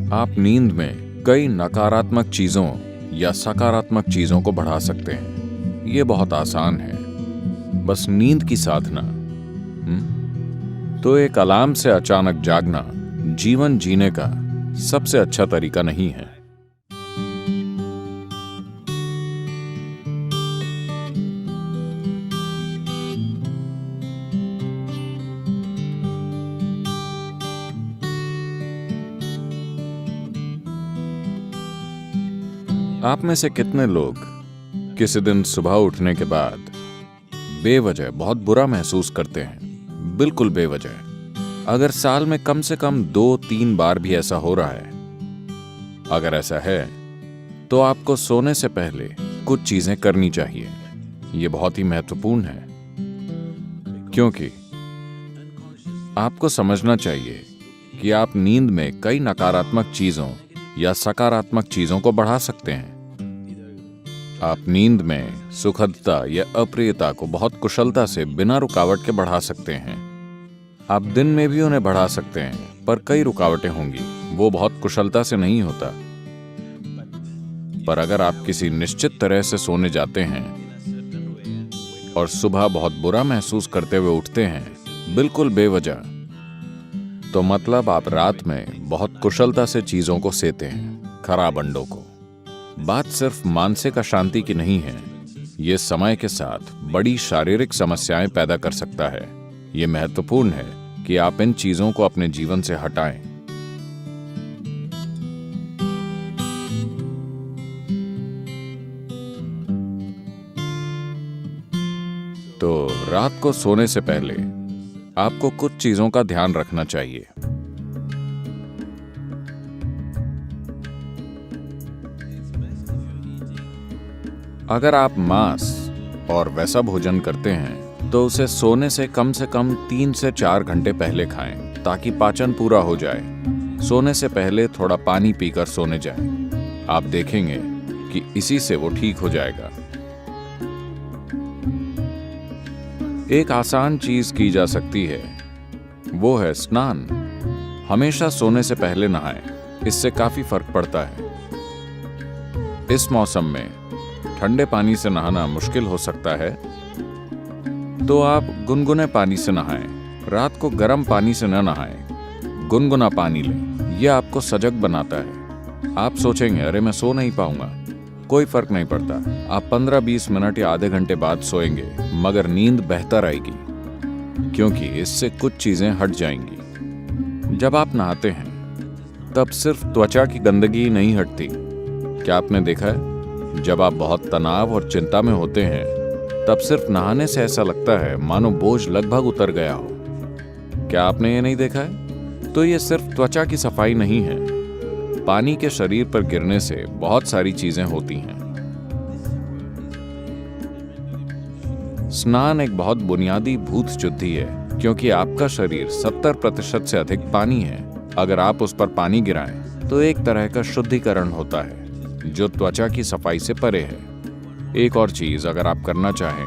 आप नींद में कई नकारात्मक चीजों या सकारात्मक चीजों को बढ़ा सकते हैं। ये बहुत आसान है, बस नींद की साधना। तो एक अलार्म से अचानक जागना जीवन जीने का सबसे अच्छा तरीका नहीं है। आप में से कितने लोग किसी दिन सुबह उठने के बाद बेवजह बहुत बुरा महसूस करते हैं? बिल्कुल बेवजह। अगर साल में कम से कम 2-3 बार भी ऐसा हो रहा है, अगर ऐसा है तो आपको सोने से पहले कुछ चीजें करनी चाहिए। ये बहुत ही महत्वपूर्ण है, क्योंकि आपको समझना चाहिए कि आप नींद में कई नकारात्मक चीजों या सकारात्मक चीजों को बढ़ा सकते हैं। आप नींद में सुखदता या अप्रियता को बहुत कुशलता से बिना रुकावट के बढ़ा सकते हैं। आप दिन में भी उन्हें बढ़ा सकते हैं, पर कई रुकावटें होंगी, वो बहुत कुशलता से नहीं होता। पर अगर आप किसी निश्चित तरह से सोने जाते हैं और सुबह बहुत बुरा महसूस करते हुए उठते हैं, बिल्कुल बेवजह, तो मतलब आप रात में बहुत कुशलता से चीजों को सेते हैं, खराब अंडों को। बात सिर्फ मानसिक अशांति की नहीं है, ये समय के साथ बड़ी शारीरिक समस्याएं पैदा कर सकता है। ये महत्वपूर्ण है कि आप इन चीजों को अपने जीवन से हटाएं। तो रात को सोने से पहले आपको कुछ चीजों का ध्यान रखना चाहिए। अगर आप मांस और वैसा भोजन करते हैं तो उसे सोने से कम 3 से 4 घंटे पहले खाएं, ताकि पाचन पूरा हो जाए। सोने से पहले थोड़ा पानी पीकर सोने जाएं। आप देखेंगे कि इसी से वो ठीक हो जाएगा। एक आसान चीज की जा सकती है, वो है स्नान। हमेशा सोने से पहले नहाएं, इससे काफी फर्क पड़ता है। इस मौसम में ठंडे पानी से नहाना मुश्किल हो सकता है, तो आप गुनगुने पानी से नहाएं। रात को गर्म पानी से न नहाएं, गुनगुना पानी लें। यह आपको सजग बनाता है। आप सोचेंगे, अरे मैं सो नहीं पाऊंगा। कोई फर्क नहीं पड़ता। आप 15-20 मिनट या आधे घंटे बाद सोएंगे, मगर नींद बेहतर आएगी, क्योंकि इससे कुछ चीजें हट जाएंगी। जब आप नहाते हैं तब सिर्फ त्वचा की गंदगी नहीं हटती। क्या आपने देखा है, जब आप बहुत तनाव और चिंता में होते हैं, तब सिर्फ नहाने से ऐसा लगता है मानो बोझ लगभग उतर गया हो। क्या आपने ये नहीं देखा है? तो ये सिर्फ त्वचा की सफाई नहीं है, पानी के शरीर पर गिरने से बहुत सारी चीजें होती हैं। स्नान एक बहुत बुनियादी भूत शुद्धि है, क्योंकि आपका शरीर 70% से अधिक पानी है। अगर आप उस पर पानी गिराएं तो एक तरह का शुद्धिकरण होता है, जो त्वचा की सफाई से परे है। एक और चीज अगर आप करना चाहें,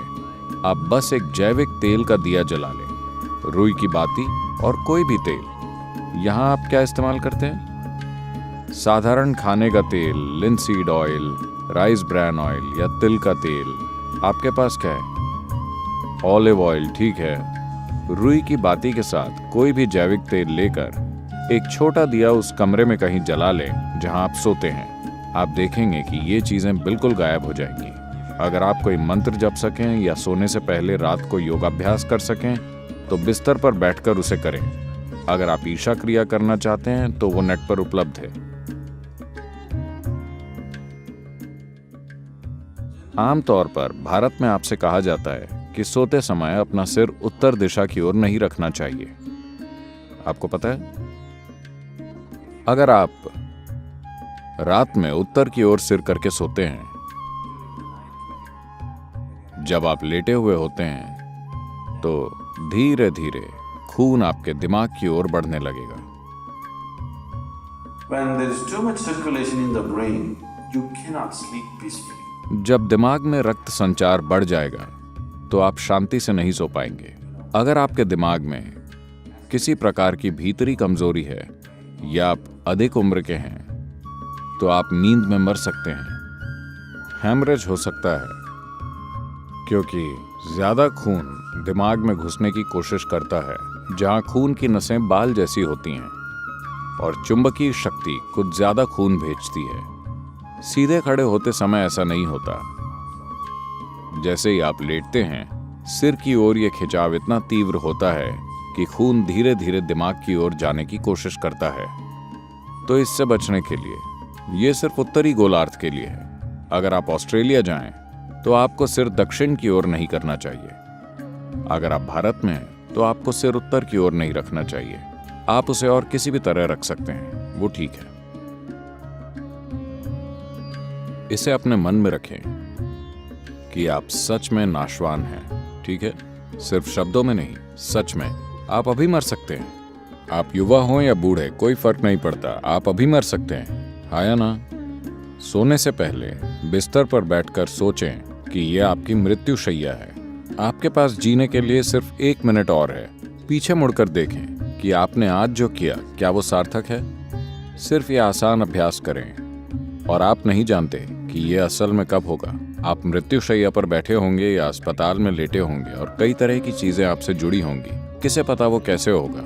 आप बस एक जैविक तेल का दिया जला लें, रुई की बाती और कोई भी तेल। यहाँ आप क्या इस्तेमाल करते हैं? साधारण खाने का तेल, linseed oil, rice bran oil या तिल का तेल। आपके पास क्या है? ऑलिव ऑयल, ठीक है। रुई की बाती के साथ कोई भी जैविक तेल लेकर एक छोटा दिया उस कमरे में कहीं जला लें जहां आप सोते हैं। आप देखेंगे कि ये चीजें बिल्कुल गायब हो जाएंगी। अगर आप कोई मंत्र जप सकें या सोने से पहले रात को योगाभ्यास कर सकें, तो बिस्तर पर बैठकर उसे करें। अगर आप ईशा क्रिया करना चाहते हैं तो वो नेट पर उपलब्ध है। आमतौर पर भारत में आपसे कहा जाता है कि सोते समय अपना सिर उत्तर दिशा की ओर नहीं रखना चाहिए। आपको पता है, अगर आप रात में उत्तर की ओर सिर करके सोते हैं, जब आप लेटे हुए होते हैं तो धीरे धीरे खून आपके दिमाग की ओर बढ़ने लगेगा। When there is too much circulation in the brain, you cannot sleep peacefully. जब दिमाग में रक्त संचार बढ़ जाएगा तो आप शांति से नहीं सो पाएंगे। अगर आपके दिमाग में किसी प्रकार की भीतरी कमजोरी है या आप अधिक उम्र के हैं तो आप नींद में मर सकते हैं। हेमरेज हो सकता है क्योंकि ज्यादा खून दिमाग में घुसने की कोशिश करता है, जहां खून की नसें बाल जैसी होती हैं और चुंबकीय शक्ति कुछ ज्यादा खून भेजती है। सीधे खड़े होते समय ऐसा नहीं होता। जैसे ही आप लेटते हैं, सिर की ओर यह खिंचाव इतना तीव्र होता है कि खून धीरे धीरे दिमाग की ओर जाने की कोशिश करता है। तो इससे बचने के लिए, यह सिर्फ उत्तरी गोलार्ध के लिए है। अगर आप ऑस्ट्रेलिया जाएं तो आपको सिर दक्षिण की ओर नहीं करना चाहिए। अगर आप भारत में हैं तो आपको सिर उत्तर की ओर नहीं रखना चाहिए। आप उसे और किसी भी तरह रख सकते हैं, वो ठीक है। इसे अपने मन में रखें कि आप सच में नाशवान हैं, ठीक है? सिर्फ शब्दों में नहीं, सच में। आप अभी मर सकते हैं। आप युवा हो या बूढ़े, कोई फर्क नहीं पड़ता, आप अभी मर सकते हैं, हाँ या ना? सोने से पहले बिस्तर पर बैठकर सोचें कि यह आपकी मृत्युशैया है। आपके पास जीने के लिए सिर्फ 1 मिनट और है। पीछे मुड़कर देखें कि आपने आज जो किया, क्या वो सार्थक है? सिर्फ ये आसान अभ्यास करें और आप नहीं जानते कि ये असल में कब होगा। आप मृत्युशैया पर बैठे होंगे या अस्पताल में लेटे होंगे और कई तरह की चीजें आपसे जुड़ी होंगी। किसे पता वो कैसे होगा,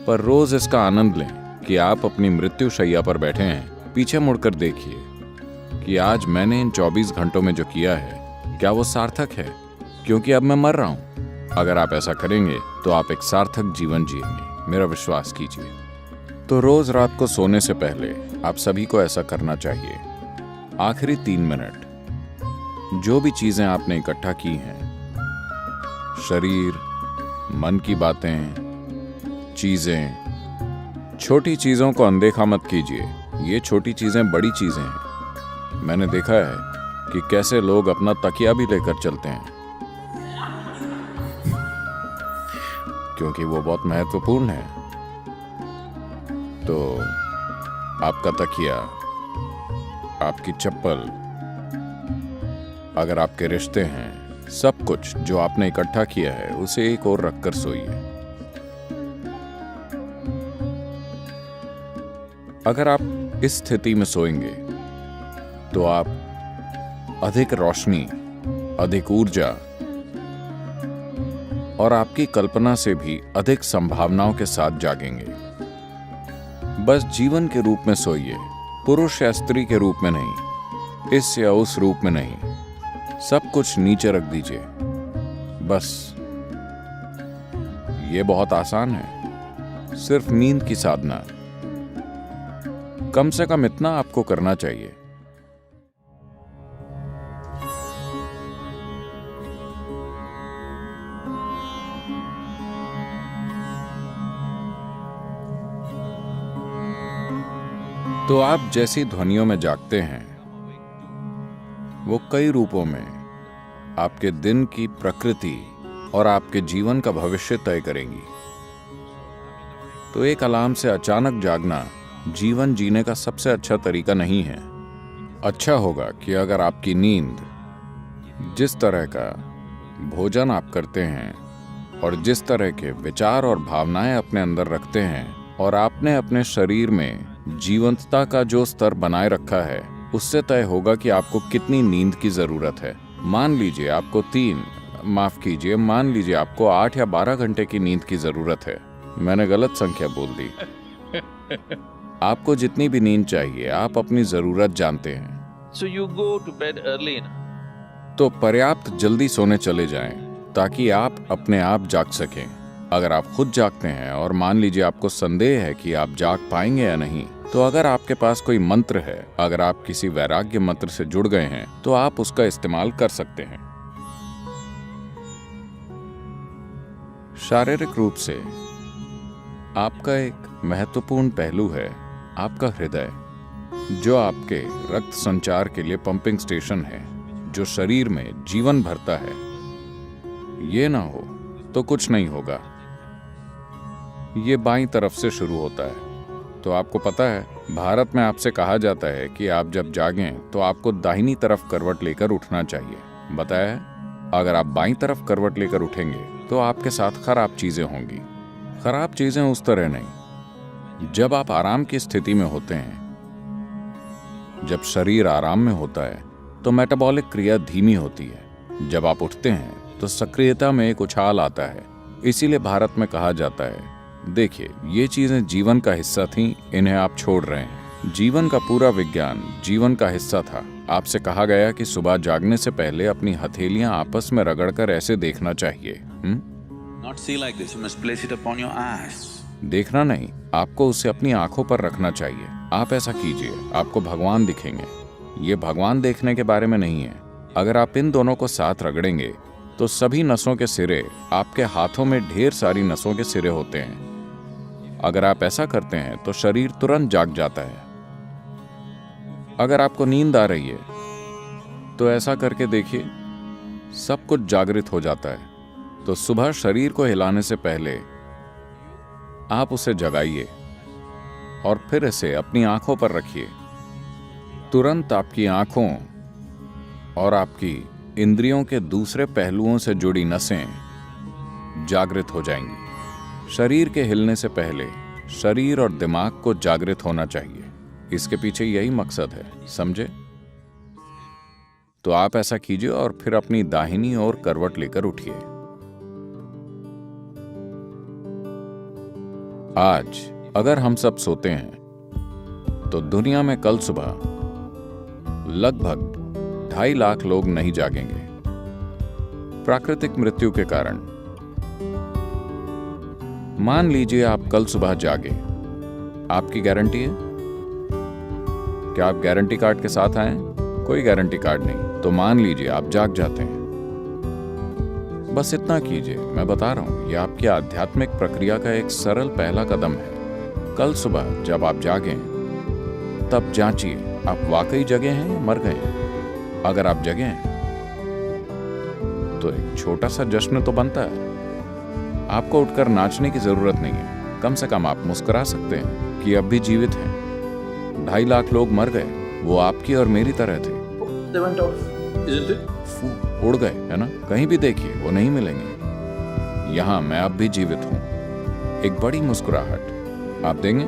पर रोज इसका आनंद लें कि आप अपनी मृत्युशैया पर बैठे हैं। पीछे मुड़कर देखिए कि आज मैंने इन 24 घंटों में जो किया है, क्या वो सार्थक है? क्योंकि अब मैं मर रहा हूं। अगर आप ऐसा करेंगे तो आप एक सार्थक जीवन जिएंगे, मेरा विश्वास कीजिए। तो रोज रात को सोने से पहले आप सभी को ऐसा करना चाहिए। आखिरी 3 मिनट, जो भी चीजें आपने इकट्ठा की हैं, शरीर, मन की बातें, चीजें, छोटी चीजों को अनदेखा मत कीजिए। ये छोटी चीजें बड़ी चीजें हैं। मैंने देखा है कि कैसे लोग अपना तकिया भी लेकर चलते हैं क्योंकि वो बहुत महत्वपूर्ण है। तो आपका तकिया, आपकी चप्पल, अगर आपके रिश्ते हैं, सब कुछ जो आपने इकट्ठा किया है, उसे एक ओर रखकर सोइए। अगर आप इस स्थिति में सोएंगे तो आप अधिक रोशनी, अधिक ऊर्जा और आपकी कल्पना से भी अधिक संभावनाओं के साथ जागेंगे। बस जीवन के रूप में सोइए, पुरुष या स्त्री के रूप में नहीं, इस या उस रूप में नहीं। सब कुछ नीचे रख दीजिए। बस ये बहुत आसान है, सिर्फ नींद की साधना। कम से कम इतना आपको करना चाहिए। तो आप जैसी ध्वनियों में जागते हैं, वो कई रूपों में आपके दिन की प्रकृति और आपके जीवन का भविष्य तय करेंगी। तो एक अलार्म से अचानक जागना जीवन जीने का सबसे अच्छा तरीका नहीं है। अच्छा होगा कि अगर आपकी नींद, जिस तरह का भोजन आप करते हैं और जिस तरह के विचार और भावनाएं अपने अंदर रखते हैं और आपने अपने शरीर में जीवंतता का जो स्तर बनाए रखा है, उससे तय होगा कि आपको कितनी नींद की जरूरत है। मान लीजिए आपको मान लीजिए आपको 8 या 12 घंटे की नींद की जरूरत है। मैंने गलत संख्या बोल दी। आपको जितनी भी नींद चाहिए, आप अपनी जरूरत जानते हैं। So you go to bed early enough. तो पर्याप्त जल्दी सोने चले जाएं ताकि आप अपने आप जाग सकें। अगर आप खुद जागते हैं और मान लीजिए आपको संदेह है कि आप जाग पाएंगे या नहीं, तो अगर आपके पास कोई मंत्र है, अगर आप किसी वैराग्य मंत्र से जुड़ गए हैं, तो आप उसका इस्तेमाल कर सकते हैं। शारीरिक रूप से आपका एक महत्वपूर्ण पहलू है आपका हृदय, जो आपके रक्त संचार के लिए पंपिंग स्टेशन है, जो शरीर में जीवन भरता है। ये ना हो तो कुछ नहीं होगा। ये बाईं तरफ से शुरू होता है। तो आपको पता है, भारत में आपसे कहा जाता है कि आप जब जागें तो आपको दाहिनी तरफ करवट लेकर उठना चाहिए। बताया है, अगर आप बाईं तरफ करवट लेकर उठेंगे तो आपके साथ खराब चीजें होंगी। खराब चीजें उस तरह नहीं, जब आप आराम की स्थिति में होते हैं, जब शरीर आराम में होता है, तो मेटाबॉलिक क्रिया धीमी होती है। जब आप उठते हैं तो सक्रियता में एक उछाल आता है। इसीलिए भारत में कहा जाता है, देखिए ये चीजें जीवन का हिस्सा थीं, इन्हें आप छोड़ रहे हैं। जीवन का पूरा विज्ञान जीवन का हिस्सा था। आपसे कहा गया कि सुबह जागने से पहले अपनी हथेलियां आपस में रगड़कर ऐसे देखना चाहिए। Not see like this. You must place it upon your eyes. देखना नहीं, आपको उसे अपनी आंखों पर रखना चाहिए। आप ऐसा कीजिए, आपको भगवान दिखेंगे। ये भगवान देखने के बारे में नहीं है। अगर आप इन दोनों को साथ रगड़ेंगे तो सभी नसों के सिरे, आपके हाथों में ढेर सारी नसों के सिरे होते हैं। अगर आप ऐसा करते हैं तो शरीर तुरंत जाग जाता है। अगर आपको नींद आ रही है तो ऐसा करके देखिए, सब कुछ जागृत हो जाता है। तो सुबह शरीर को हिलाने से पहले आप उसे जगाइए और फिर इसे अपनी आंखों पर रखिए। तुरंत आपकी आंखों और आपकी इंद्रियों के दूसरे पहलुओं से जुड़ी नसें जागृत हो जाएंगी। शरीर के हिलने से पहले शरीर और दिमाग को जागृत होना चाहिए। इसके पीछे यही मकसद है, समझे? तो आप ऐसा कीजिए और फिर अपनी दाहिनी ओर करवट लेकर उठिए। आज अगर हम सब सोते हैं तो दुनिया में कल सुबह लगभग 2.5 लाख लोग नहीं जागेंगे प्राकृतिक मृत्यु के कारण। मान लीजिए आप कल सुबह जागे, आपकी गारंटी है? क्या आप गारंटी कार्ड के साथ आए? कोई गारंटी कार्ड नहीं। तो मान लीजिए आप जाग जाते हैं। बस इतना कीजिए, मैं बता रहा हूं, यह आपकी आध्यात्मिक प्रक्रिया का एक सरल पहला कदम है। कल सुबह जब आप जागें तब जांचिए आप वाकई जगे हैं या मर गए हैं। अगर आप जगे हैं तो एक छोटा सा जश्न तो बनता है। आपको उठकर नाचने की जरूरत नहीं है, कम से कम आप मुस्कुरा सकते हैं कि अब भी जीवित हैं। 2.5 लाख लोग मर गए, वो आपकी और मेरी तरह थे। They went off, isn't it? उड़ गए, है ना? कहीं भी देखिए वो नहीं मिलेंगे। यहां मैं अब भी जीवित हूं। एक बड़ी मुस्कुराहट आप देंगे?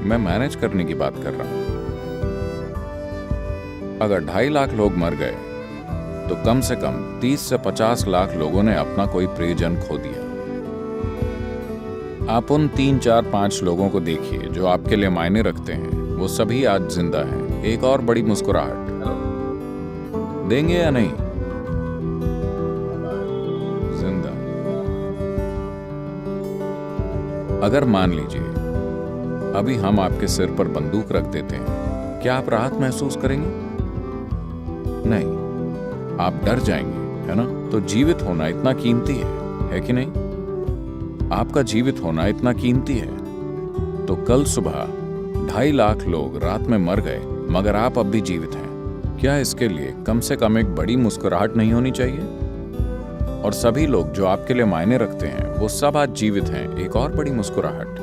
मैं मैनेज करने की बात कर रहा हूं। अगर 2.5 लाख लोग मर गए तो कम से कम 30 से 50 लाख लोगों ने अपना कोई प्रियजन खो दिया। आप उन 3, 4, 5 लोगों को देखिए जो आपके लिए मायने रखते हैं, वो सभी आज जिंदा हैं। एक और बड़ी मुस्कुराहट देंगे या नहीं? जिंदा। अगर मान लीजिए अभी हम आपके सिर पर बंदूक रख देते हैं, क्या आप राहत महसूस करेंगे? नहीं, आप डर जाएंगे, है ना? तो जीवित होना इतना कीमती है कि नहीं? आपका जीवित होना इतना कीमती है। तो कल सुबह 2.5 लाख लोग रात में मर गए, मगर आप अब भी जीवित हैं। क्या इसके लिए कम से कम एक बड़ी मुस्कुराहट नहीं होनी चाहिए? और सभी लोग जो आपके लिए मायने रखते हैं, वो सब आज जीवित हैं। एक और बड़ी मुस्कुराहट।